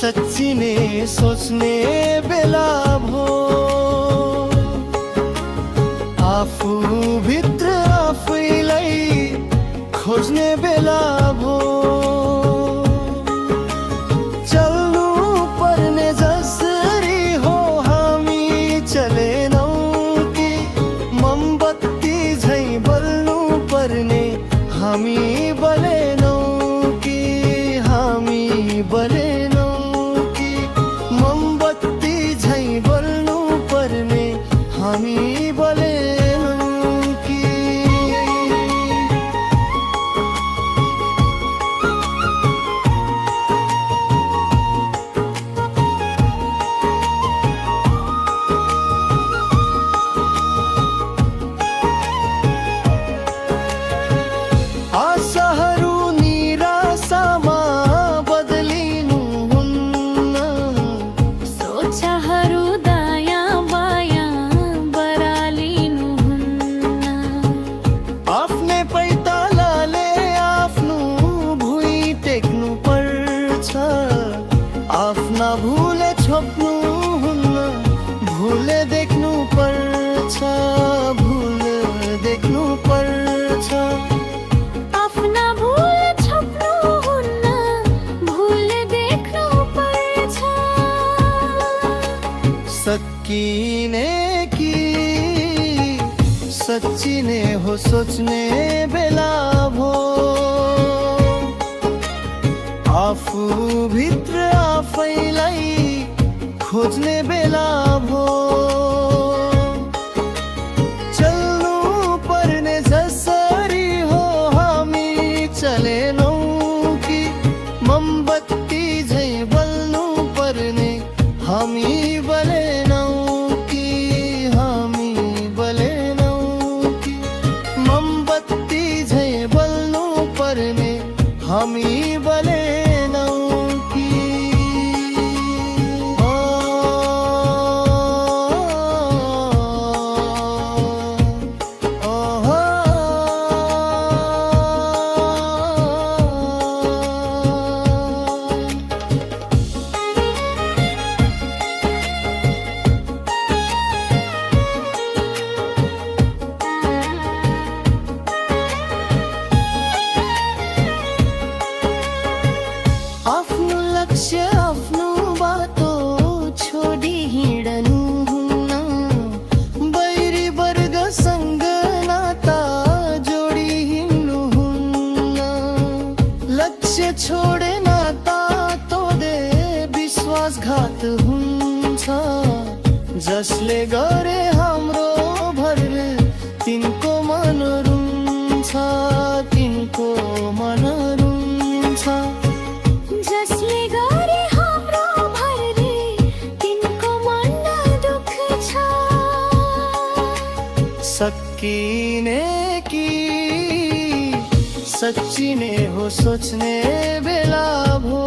सच्ची ने सोच्ने बेला भो आफू भित्र आफैलाई खोज्ने बेला भो चल्नु पर्ने जसरी हो हामी चलेनौ कि मोमबत्ती झैं बल्नु पर्ने हामी बलेनौ कि हामी बलेनौ कि मोमबत्ती झैं बल्नु पर्ने हामी बलेनौ कि आशाहरू निराशामा बदलिनु हुन्न सोचाहरू दायाँ बायाँ बरालिनु हुन्न आफ्नै पैतालाले आफ्नो भुइँ टेक्नु पर्छ आफ्ना भुले छोप्नु हुन्न भुले देख्नु पर्छ भुल देख्नु पर्छ आफ्ना भुल छोप्नु हुन्न भुल देख्नु पर्छ सकिने कि सच्ची ने हो सोच्ने बेला भो आफू भित्र आफैलाई खोज्ने बेला भो चल्नु पर्ने जसरी हो हामी चलेनौ कि मोमबत्ती झैं बल्नु पर्ने हामी बलेनौ कि हामी बलेनौ कि मोमबत्ती झैं बल्नु पर्ने हामी बलेनौ कि आफ्नो लक्ष्य आफ्नो बाटो छोडी हिँड्नु हुन्न बैरी वर्गसँग नाता जोडी हिँड्नु हुन्न लक्ष्य छोडे नाता तोडे विश्वासघात हुन्छ जसले गरे हाम्रो भरले तिनको मन रुन्छ तिनको मन रुन्छ जसले गरे हाम्रो भरले तिनको मन दुख छ सकिने कि सच्ची ने हो सोच्ने बेला भो